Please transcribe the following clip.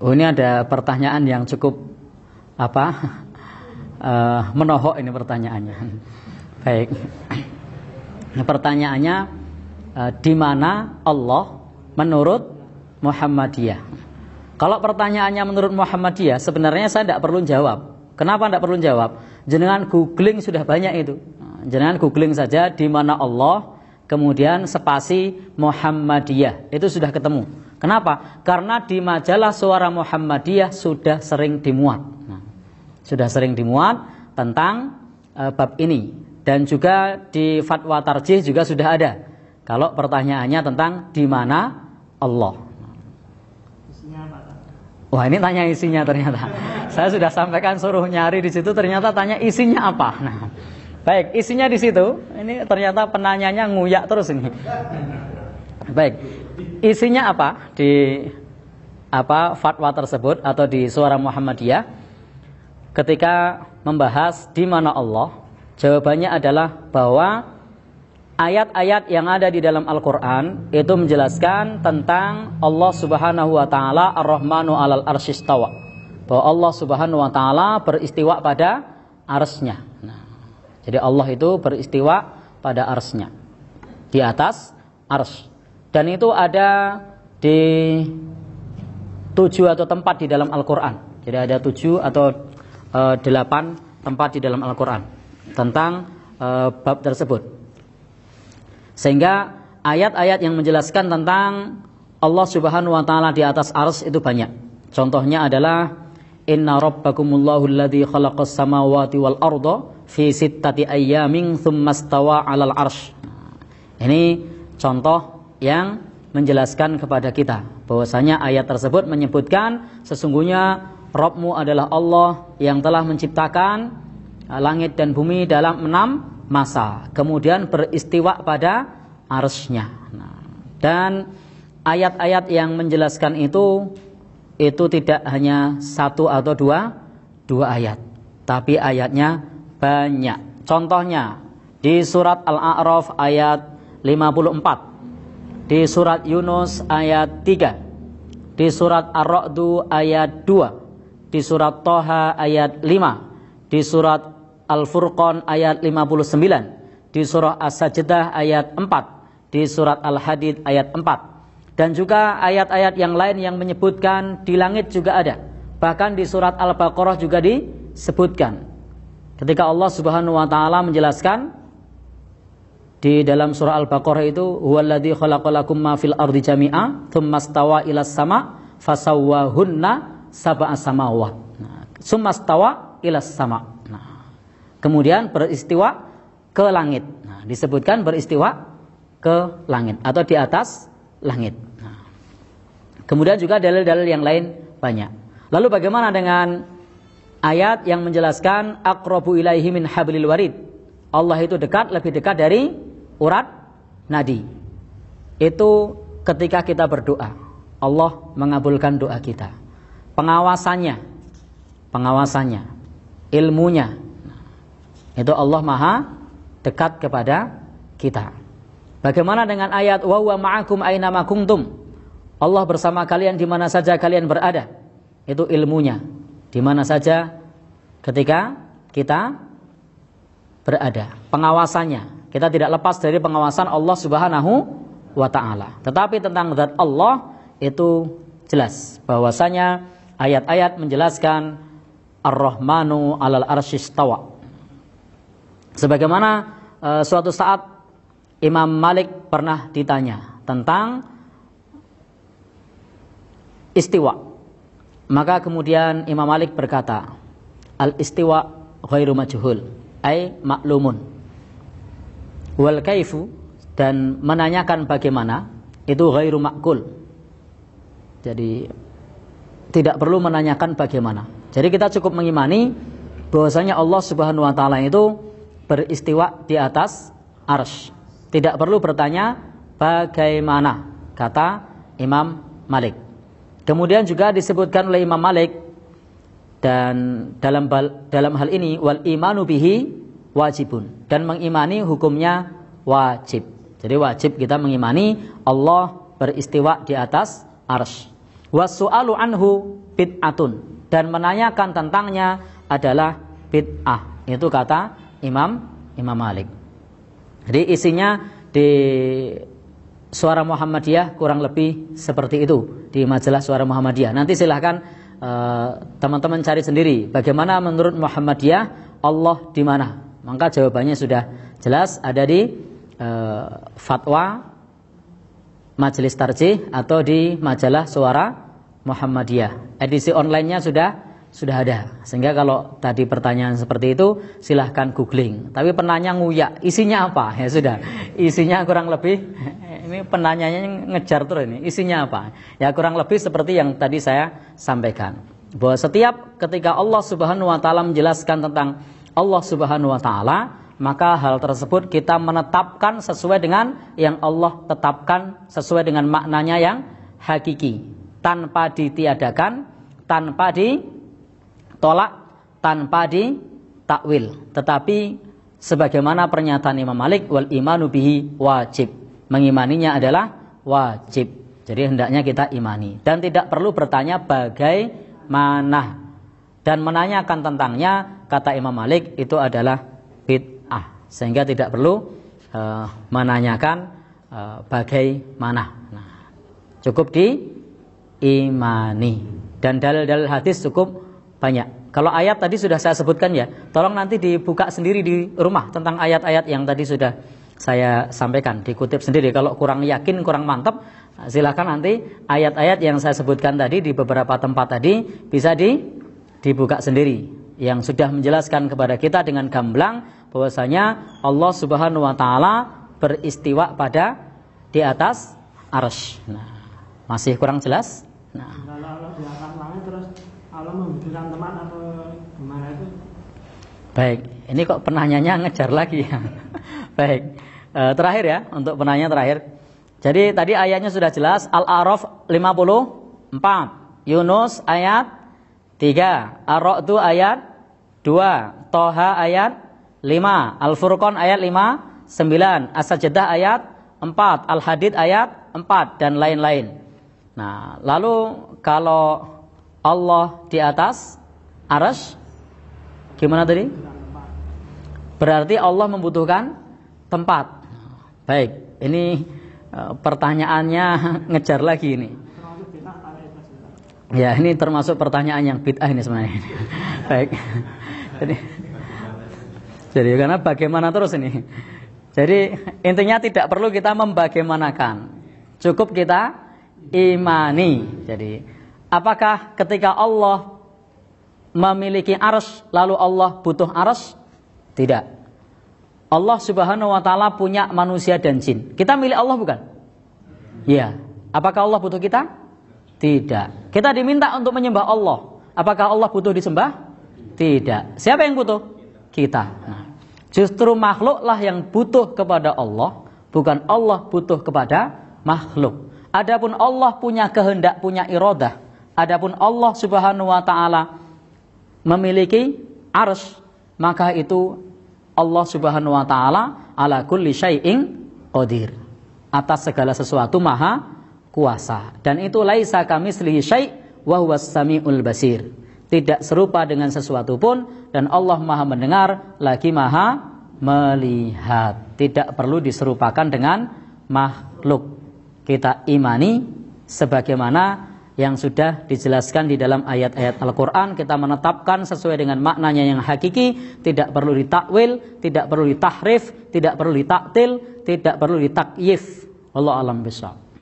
Oh, ini ada pertanyaan yang cukup menohok ini pertanyaannya. Baik. Nah, pertanyaannya di mana Allah menurut Muhammadiyah? Kalau pertanyaannya menurut Muhammadiyah, sebenarnya saya tidak perlu jawab. Kenapa tidak perlu jawab? Jenengan googling sudah banyak itu. Jenengan googling saja di mana Allah, kemudian spasi Muhammadiyah, itu sudah ketemu. Kenapa? Karena di majalah Suara Muhammadiyah sudah sering dimuat. Sudah sering dimuat tentang bab ini. Dan juga di Fatwa Tarjih juga sudah ada. Kalau pertanyaannya tentang di mana Allah. Isinya apa? Wah, ini tanya isinya ternyata. Saya sudah sampaikan suruh nyari di situ, ternyata tanya isinya apa. Nah, baik, isinya di situ. Ini ternyata penanyanya nguyak terus ini. Baik, isinya apa di fatwa tersebut atau di Suara Muhammadiyah ketika membahas di mana Allah? Jawabannya adalah bahwa ayat-ayat yang ada di dalam Al-Quran itu menjelaskan tentang Allah Subhanahu wa Ta'ala Ar-Rahmanu 'alal arsy istawa, bahwa Allah Subhanahu wa Ta'ala beristiwa pada arsy-Nya. Nah, jadi Allah itu beristiwa pada arsy-Nya, di atas arsy. Dan itu ada di 7 atau tempat di dalam Al-Quran. Jadi ada 7 atau 8 tempat di dalam Al-Quran tentang bab tersebut. Sehingga ayat-ayat yang menjelaskan tentang Allah Subhanahu wa Ta'ala di atas arsy itu banyak. Contohnya adalah inna rabbakumullahu alladzi khalaqas samawati wal arda fi sittati ayyamin tsumma stawa 'alal arsy. Ini contoh yang menjelaskan kepada kita bahwasanya ayat tersebut menyebutkan sesungguhnya Rabbmu adalah Allah yang telah menciptakan langit dan bumi dalam 6 masa, kemudian beristiwa pada arsy-Nya. Dan ayat-ayat yang menjelaskan itu tidak hanya 1 atau 2 ayat, tapi ayatnya banyak. Contohnya di surat Al-A'raf ayat 54, di surat Yunus ayat 3, di surat Ar-Ra'd ayat 2, di surat Thaha ayat 5, di surat Al-Furqan ayat 59, di surah As-Sajdah ayat 4, di surat Al-Hadid ayat 4. Dan juga ayat-ayat yang lain yang menyebutkan di langit juga ada. Bahkan di surat Al-Baqarah juga disebutkan. Ketika Allah Subhanahu wa Ta'ala menjelaskan di dalam surah Al-Baqarah itu, huwallazi khalaqalakum ma fil ardi jami'a tsumma stawa ilas sama fasawwahunna sab'a samawat. Tsumma stawa ilas sama. Kemudian beristiwa ke langit. Nah, disebutkan beristiwa ke langit atau di atas langit. Nah, kemudian juga dalil-dalil yang lain banyak. Lalu bagaimana dengan ayat yang menjelaskan aqrabu ilaihi min hablil warid? Allah itu dekat, lebih dekat dari urat nadi. Itu ketika kita berdoa, Allah mengabulkan doa kita. Pengawasannya, ilmunya, itu Allah Maha dekat kepada kita. Bagaimana dengan ayat wa huwa ma'akum aina ma kuntum? Allah bersama kalian di mana saja kalian berada. Itu ilmunya, di mana saja ketika kita berada. Pengawasannya, kita tidak lepas dari pengawasan Allah Subhanahu wa Ta'ala. Tetapi tentang zat Allah itu jelas bahwasanya ayat-ayat menjelaskan Ar-Rahmanu 'alal arsy istawa. Sebagaimana suatu saat Imam Malik pernah ditanya tentang istiwa. Maka kemudian Imam Malik berkata, al-istiwa ghairu majhul, ay maklumun. Wal kaifu, dan menanyakan bagaimana, itu ghairu makul. Jadi tidak perlu menanyakan bagaimana. Jadi kita cukup mengimani bahwasanya Allah Subhanahu wa Ta'ala itu beristiwa di atas arsy. Tidak perlu bertanya bagaimana, kata Imam Malik. Kemudian juga disebutkan oleh Imam Malik, dan dalam hal ini wal imanu bihi wajibun, dan mengimani hukumnya wajib. Jadi wajib kita mengimani Allah beristiwa di atas arsy. Was su'alu anhu bid'atun, dan menanyakan tentangnya adalah bid'ah. Itu kata Imam Malik. Jadi isinya di Suara Muhammadiyah kurang lebih seperti itu, di majalah Suara Muhammadiyah. Nanti silahkan teman-teman cari sendiri bagaimana menurut Muhammadiyah Allah di mana. Maka jawabannya sudah jelas, ada di fatwa Majelis Tarjih atau di majalah Suara Muhammadiyah. Edisi online-nya sudah ada. Sehingga kalau tadi pertanyaan seperti itu silahkan googling. Tapi penanya nguyak, isinya apa? Ya sudah. Isinya kurang lebih ini penanyanya ngejar terus ini. Isinya apa? Ya kurang lebih seperti yang tadi saya sampaikan. Bahwa setiap ketika Allah Subhanahu wa taala menjelaskan tentang Allah Subhanahu wa taala, maka hal tersebut kita menetapkan sesuai dengan yang Allah tetapkan, sesuai dengan maknanya yang hakiki, tanpa ditiadakan, tanpa ditolak, tanpa ditakwil. Tetapi sebagaimana pernyataan Imam Malik, wal imanu bihi wajib, mengimaninya adalah wajib. Jadi hendaknya kita imani dan tidak perlu bertanya bagaimana, dan menanyakan tentangnya kata Imam Malik itu adalah bid'ah, sehingga tidak perlu menanyakan bagaimana. Nah, cukup diimani, dan dalil-dalil hadis cukup banyak. Kalau ayat tadi sudah saya sebutkan ya, tolong nanti dibuka sendiri di rumah tentang ayat-ayat yang tadi sudah saya sampaikan, dikutip sendiri. Kalau kurang yakin, kurang mantap, silakan nanti ayat-ayat yang saya sebutkan tadi di beberapa tempat tadi bisa dibuka sendiri, yang sudah menjelaskan kepada kita dengan gamblang bahwasanya Allah Subhanahu wa taala beristiwa di atas arsy. Nah, masih kurang jelas? Nah, kalau Allah di atas langit terus Allah membutuhkan teman atau gimana itu? Baik, ini kok penanyanya ngejar lagi ya. Baik, terakhir ya, untuk penanya terakhir. Jadi tadi ayatnya sudah jelas, Al-A'raf 54, Yunus ayat 3, Ar-Ra'd ayat 2, Toha ayat 5, Al-Furqan ayat 5, 9, As-Sajdah ayat 4, Al-Hadid ayat 4, dan lain-lain. Nah, lalu kalau Allah di atas arsy, gimana tadi? Berarti Allah membutuhkan tempat. Baik, ini pertanyaannya ngejar lagi ini. Ya, ini termasuk pertanyaan yang bid'ah ini sebenarnya. Baik. Jadi karena bagaimana terus ini. Jadi intinya tidak perlu kita membagaimanakan, cukup kita imani. Jadi apakah ketika Allah memiliki arsy lalu Allah butuh arsy? Tidak. Allah Subhanahu wa taala punya manusia dan jin. Kita milik Allah bukan? Iya. Apakah Allah butuh kita? Tidak. Kita diminta untuk menyembah Allah. Apakah Allah butuh disembah? Tidak. Siapa yang butuh? Kita. Nah, justru makhluklah yang butuh kepada Allah, bukan Allah butuh kepada makhluk. Adapun Allah punya kehendak, punya iradah. Adapun Allah Subhanahu wa taala memiliki arsy, maka itu Allah Subhanahu wa taala ala kulli syai'in qadir. Atas segala sesuatu maha kuasa. Dan itu laisa kamitslihi syai' wa huwas samiul basir. Tidak serupa dengan sesuatu pun, dan Allah maha mendengar lagi maha melihat. Tidak perlu diserupakan dengan makhluk. Kita imani sebagaimana yang sudah dijelaskan di dalam ayat-ayat Al-Quran. Kita menetapkan sesuai dengan maknanya yang hakiki. Tidak perlu ditakwil, tidak perlu ditahrif, tidak perlu ditaktil, tidak perlu ditakyif. Wallahu a'lam bishawab.